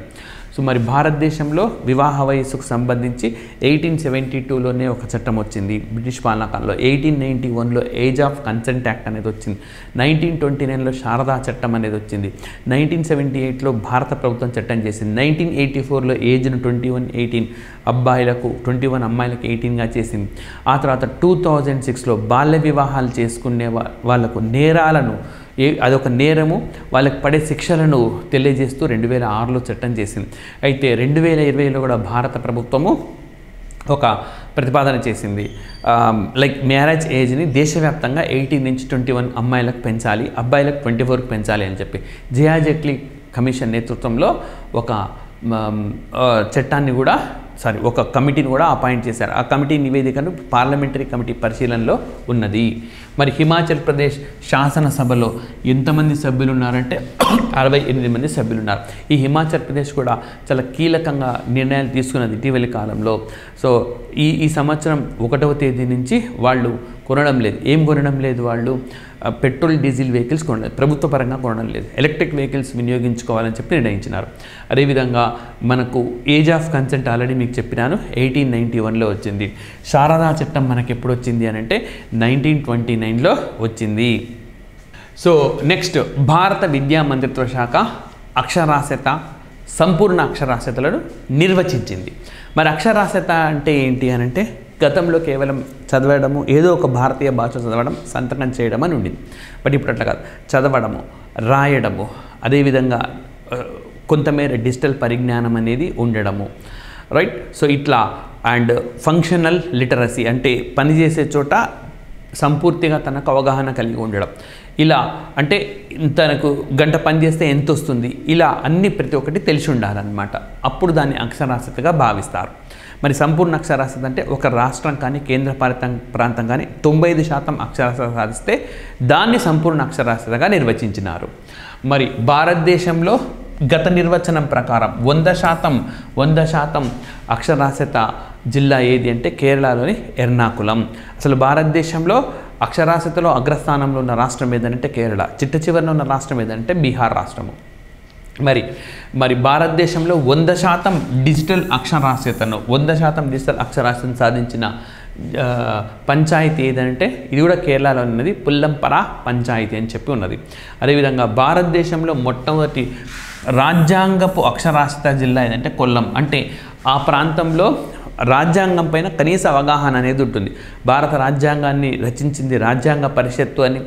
సో మరి భారతదేశంలో వివాహ వయస్సుకు సంబంధించి 1872లోనే ఒక చట్టం వచ్చింది బ్రిటిష్ పాలనాకాలంలో. 1891లో ఏజ్ ఆఫ్ కన్సెంట్ యాక్ట్ అనేది వచ్చింది. 1929లో శారదా చట్టం అనేది వచ్చింది. 1978లో భారత ప్రభుత్వం చట్టం చేసింది. 1984లో ఏజ్ను 21-18 అబ్బాయిలకు 21, అమ్మాయిలకు 18గా చేసింది. ఆ తర్వాత 2006లో బాల్య వివాహాలు చేసుకునే వాళ్ళకు నేరాలను అదొక నేరము, వాళ్ళకి పడే శిక్షలను తెలియజేస్తూ 2006లో చట్టం చేసింది. అయితే 2020లో కూడా భారత ప్రభుత్వము ఒక ప్రతిపాదన చేసింది. లైక్ మ్యారేజ్ ఏజ్ని దేశవ్యాప్తంగా 18 నుంచి 21 అమ్మాయిలకు పెంచాలి, అబ్బాయిలకు 24కు పెంచాలి అని చెప్పి జయా జైట్లీ కమిషన్ నేతృత్వంలో ఒక కమిటీని కూడా అపాయింట్ చేశారు. ఆ కమిటీ నివేదికను పార్లమెంటరీ కమిటీ పరిశీలనలో ఉన్నది. మరి హిమాచల్ ప్రదేశ్ శాసనసభలో ఎంతమంది సభ్యులు ఉన్నారంటే 68 మంది సభ్యులు ఉన్నారు. ఈ హిమాచల్ ప్రదేశ్ కూడా చాలా కీలకంగా నిర్ణయాలు తీసుకున్నది ఇటీవలి కాలంలో. సో ఈ సంవత్సరం 1వ తేదీ నుంచి వాళ్ళు కొనడం లేదు. ఏం కొనడం లేదు వాళ్ళు? పెట్రోల్ డీజిల్ వెహికల్స్ కొనలేదు, ప్రభుత్వ పరంగా కొనడం లేదు, ఎలక్ట్రిక్ వెహికల్స్ వినియోగించుకోవాలని చెప్పి నిర్ణయించినారు. అదేవిధంగా మనకు ఏజ్ ఆఫ్ కన్సెంట్ ఆల్రెడీ మీకు చెప్పినాను 1891లో వచ్చింది. శారదా చట్టం మనకి ఎప్పుడు వచ్చింది అని అంటే 1929లో వచ్చింది. సో నెక్స్ట్ భారత విద్యా మంత్రిత్వ శాఖ అక్షరాస్యత, సంపూర్ణ అక్షరాస్యతలను నిర్వచించింది. మరి అక్షరాస్యత అంటే ఏంటి అని అంటే గతంలో కేవలం చదవడము, ఏదో ఒక భారతీయ భాష చదవడం, సంతకం చేయడం అని ఉండింది. బట్ ఇప్పుడు అట్లా కాదు, చదవడము, రాయడము, అదేవిధంగా కొంతమేర డిజిటల్ పరిజ్ఞానం అనేది ఉండడము, రైట్. సో ఇట్లా అండ్ ఫంక్షనల్ లిటరసీ అంటే పనిచేసే చోట సంపూర్తిగా తనకు అవగాహన కలిగి ఉండడం, ఇలా అంటే తనకు గంట పని చేస్తే ఎంత వస్తుంది, ఇలా అన్ని ప్రతి ఒక్కటి తెలిసి ఉండాలన్నమాట. అప్పుడు దాన్ని అక్షరాస్యతగా భావిస్తారు. మరి సంపూర్ణ అక్షరాస్యత అంటే ఒక రాష్ట్రం కానీ కేంద్ర ప్రాంతం కానీ 95% అక్షరాస్యత సాధిస్తే దాన్ని సంపూర్ణ అక్షరాస్యతగా నిర్వచించినారు. మరి భారతదేశంలో గత నిర్వచనం ప్రకారం 100% అక్షరాస్యత జిల్లా ఏది అంటే కేరళలోని ఎర్నాకులం. అసలు భారతదేశంలో అక్షరాస్యతలో అగ్రస్థానంలో ఉన్న రాష్ట్రం ఏదంటే కేరళ, చిట్ట చివరిలో ఉన్న రాష్ట్రం ఏదంటే బీహార్ రాష్ట్రము. మరి భారతదేశంలో 100% డిజిటల్ అక్షరాస్యతను 100% డిజిటల్ అక్షరాస్యతను సాధించిన పంచాయతీ ఏదంటే ఇది కూడా కేరళలో ఉన్నది, పుల్లంపర పంచాయతీ అని చెప్పి ఉన్నది. అదేవిధంగా భారతదేశంలో మొట్టమొదటి రాజ్యాంగపు అక్షరాస్యత జిల్లా ఏదంటే కొల్లం. అంటే ఆ ప్రాంతంలో రాజ్యాంగం పైన కనీస అవగాహన అనేది ఉంటుంది. భారత రాజ్యాంగాన్ని రచించింది రాజ్యాంగ పరిషత్తు అని,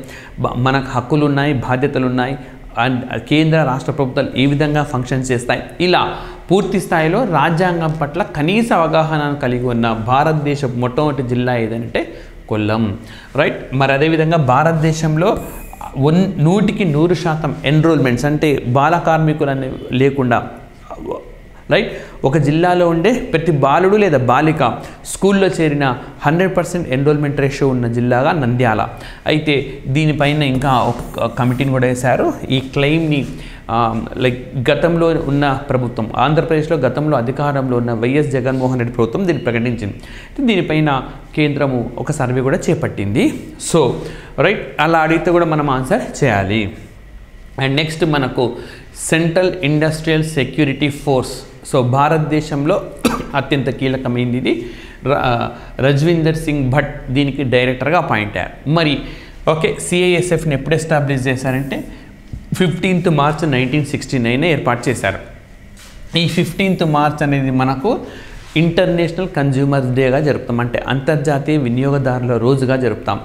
మనకు హక్కులు ఉన్నాయి, బాధ్యతలు ఉన్నాయి, అండ్ కేంద్ర రాష్ట్ర ప్రభుత్వాలు ఏ విధంగా ఫంక్షన్ చేస్తాయి, ఇలా పూర్తి స్థాయిలో రాజ్యాంగం పట్ల కనీస అవగాహనను కలిగి ఉన్న భారతదేశ మొట్టమొదటి జిల్లా ఏదంటే కొల్లం, రైట్. మరి అదేవిధంగా భారతదేశంలో 100% ఎన్రోల్మెంట్స్ అంటే బాల కార్మికులు లేకుండా, రైట్, ఒక జిల్లాలో ఉండే ప్రతి బాలుడు లేదా బాలిక స్కూల్లో చేరిన 100% ఎన్రోల్మెంట్ రేషియో ఉన్న జిల్లాగా నంద్యాల. అయితే దీనిపైన ఇంకా ఒక కమిటీని కూడా వేశారు. ఈ క్లెయిమ్ని లైక్ గతంలో ఉన్న ప్రభుత్వం, ఆంధ్రప్రదేశ్లో గతంలో అధికారంలో ఉన్న వైఎస్ జగన్మోహన్ రెడ్డి ప్రభుత్వం దీన్ని ప్రకటించింది. దీనిపైన కేంద్రము ఒక సర్వే కూడా చేపట్టింది. సో రైట్, అలా అడిగితే కూడా మనం ఆన్సర్ చేయాలి. అండ్ నెక్స్ట్ మనకు central industrial security force. So భారతదేశంలో అత్యంత కీలకమైనది ఇది. రజ్విందర్ సింగ్ భట్ దీనికి డైరెక్టర్గా అపాయింట్ అయ్యారు. మరి ఓకే, సిఐఎస్ఎఫ్ని ఎప్పుడు ఎస్టాబ్లిష్ చేశారంటే 15th March 1969 ఏర్పాటు చేశారు. ఈ 15th March అనేది మనకు ఇంటర్నేషనల్ కన్జ్యూమర్స్ డేగా జరుపుతాం, అంటే అంతర్జాతీయ వినియోగదారుల రోజుగా జరుపుతాం.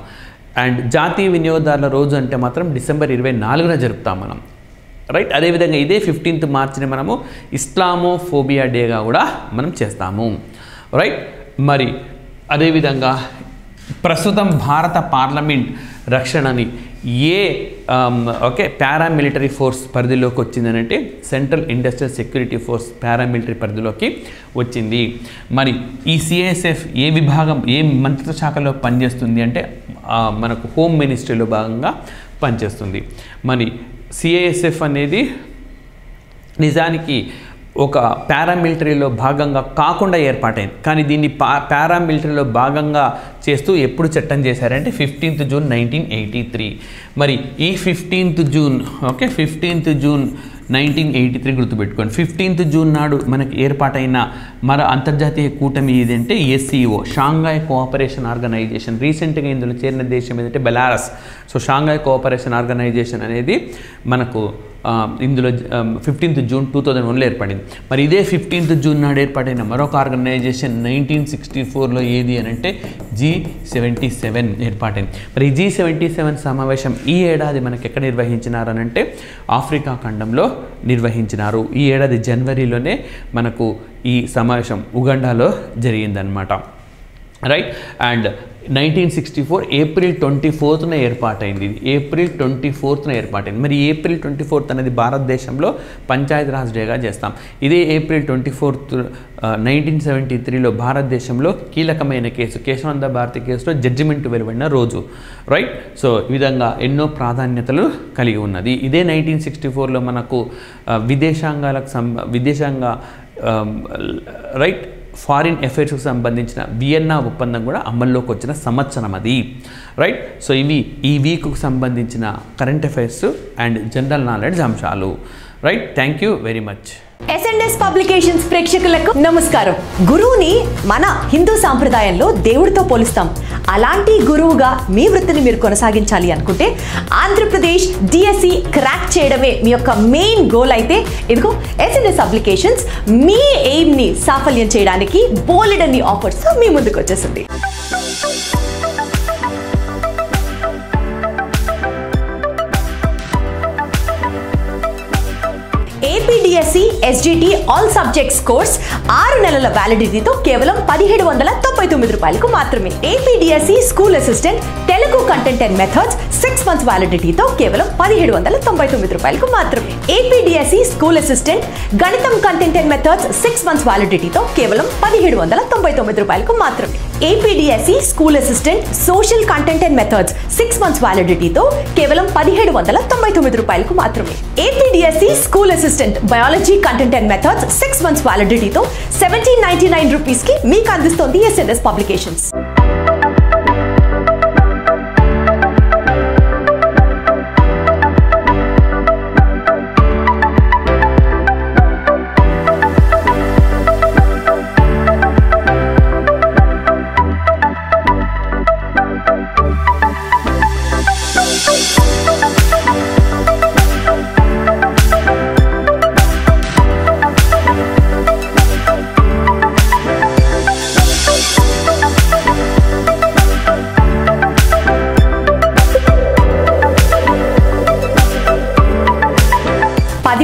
అండ్ జాతీయ వినియోగదారుల రోజు అంటే మాత్రం December 24న జరుపుతాం మనం, రైట్. అదేవిధంగా ఇదే 15th Marchని మనము ఇస్లామోఫోబియా డేగా కూడా మనం చేస్తాము, రైట్. మరి అదేవిధంగా ప్రస్తుతం భారత పార్లమెంట్ రక్షణని పారామిలిటరీ ఫోర్స్ పరిధిలోకి వచ్చిందనంటే central industrial security force paramilitary పరిధిలోకి వచ్చింది. మరి ఈ సిఐఎస్ఎఫ్ ఏ విభాగం, ఏ మంత్రిత్వ శాఖలో పనిచేస్తుంది అంటే మనకు హోమ్ మినిస్ట్రీలో భాగంగా పనిచేస్తుంది. మరి సిఐఎస్ఎఫ్ అనేది నిజానికి ఒక పారామిలిటరీలో భాగంగా కాకుండా ఏర్పాటైంది, కానీ దీన్ని పారామిలిటరీలో భాగంగా చేస్తూ ఎప్పుడు చట్టం చేశారంటే 15th June 1983. మరి ఈ 15th June 1983 గుర్తుపెట్టుకోండి. 15th June నాడు మనకి ఏర్పాటైన మరో అంతర్జాతీయ కూటమి ఏదంటే ఎస్సీఓ, షాంఘాయ్ కోఆపరేషన్ ఆర్గనైజేషన్. రీసెంట్గా ఇందులో చేరిన దేశం ఏదంటే Belarus. So Shanghai cooperation organization అనేది మనకు ఇందులో 15th June 2001లో ఏర్పడింది. మరి ఇదే 15th June నాడు ఏర్పడిన మరొక ఆర్గనైజేషన్ 1964లో ఏది అని అంటే G77 ఏర్పాటైంది. మరి ఈ G77 సమావేశం ఈ ఏడాది మనకి ఎక్కడ నిర్వహించినారనంటే ఆఫ్రికా ఖండంలో నిర్వహించినారు. ఈ ఏడాది జనవరిలోనే మనకు ఈ సమావేశం ఉగాండాలో జరిగిందనమాట, రైట్. అండ్ 1964 April 24న ఏర్పాటైంది. April 24న ఏర్పాటైంది. మరి April 24th అనేది భారతదేశంలో పంచాయతీరాజ్ డేగా చేస్తాం. ఇదే April 24th 1973లో భారతదేశంలో కీలకమైన కేసు కేశవంత భారతి కేసులో జడ్జిమెంట్ వెలువడిన రోజు, రైట్. సో ఈ విధంగా ఎన్నో ప్రాధాన్యతలు కలిగి ఉన్నది. ఇదే 1964లో మనకు విదేశాంగ రైట్ ఫారిన్ అఫైర్స్కి సంబంధించిన వియన్నా ఒప్పందం కూడా అమల్లోకి వచ్చిన సంవత్సరం అది, రైట్? సో ఇవి ఈ వీక్కు సంబంధించిన current affairs and general knowledge అంశాలు, right? Thank you very much. SNS publications ప్రేక్షకులకు నమస్కారం. గురువుని మన హిందూ సాంప్రదాయంలో దేవుడితో పోలుస్తాం. అలాంటి గురువుగా మీ వృత్తిని మీరు కొనసాగించాలి అనుకుంటే ఆంధ్రప్రదేశ్ డిఎస్సి క్రాక్ చేయడమే మీ యొక్క మెయిన్ గోల్ అయితే ఇదిగో ఎస్ఎన్ఎస్ పబ్లికేషన్స్ మీ ఎయిమ్ని సాఫల్యం చేయడానికి బోలెడన్ని ఆఫర్స్ మీ ముందుకు వచ్చేసింది. APDSC SGT all subjects course 6 నెలల వ్యాలిడిటీతో కేవలం 1799 రూపాయలకు మాత్రమే. APDSC school assistant Telugu content and methods 6 months వ్యాలిడిటీతో కేవలం 1799 రూపాయలకు మాత్రమే. ఏపీడిఎస్సి స్కూల్ అసిస్టెంట్ గణితం కంటెంట్ అండ్ మెథడ్స్ 6 మంత్స్ వ్యాలిడిటీతో కేవలం 1799 రూపాయలకు మాత్రమే. APDSC school assistant social content and methods 6 months వ్యాలిడిటీతో కేవలం 1799 రూపాయలకు మాత్రమే. APDSC school assistant biology content and methods 6 months వ్యాలిడిటీతో 1799 రూపీస్ కి మీకు అందిస్తోంది ఎస్ఎన్ఎస్ పబ్లికేషన్స్.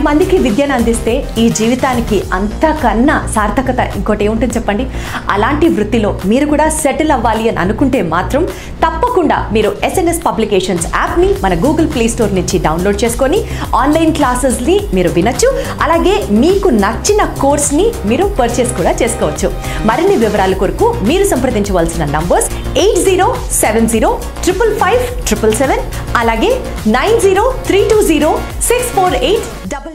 మందికి విద్యను అందిస్తే ఈ జీవితానికి అంతకన్నా సార్థకత ఇంకోటి ఏముంటుంది చెప్పండి. అలాంటి వృత్తిలో మీరు కూడా సెటిల్ అవ్వాలి అని అనుకుంటే మాత్రం తప్పకుండా మీరు ఎస్ఎన్ఎస్ పబ్లికేషన్స్ యాప్ని మన గూగుల్ ప్లే స్టోర్ నుంచి డౌన్లోడ్ చేసుకొని ఆన్లైన్ క్లాసెస్ని మీరు వినొచ్చు. అలాగే మీకు నచ్చిన కోర్స్ని మీరు పర్చేస్ కూడా చేసుకోవచ్చు. మరిన్ని వివరాల కొరకు మీరు సంప్రదించవలసిన నంబర్స్ 8070555577 అలాగే 90320648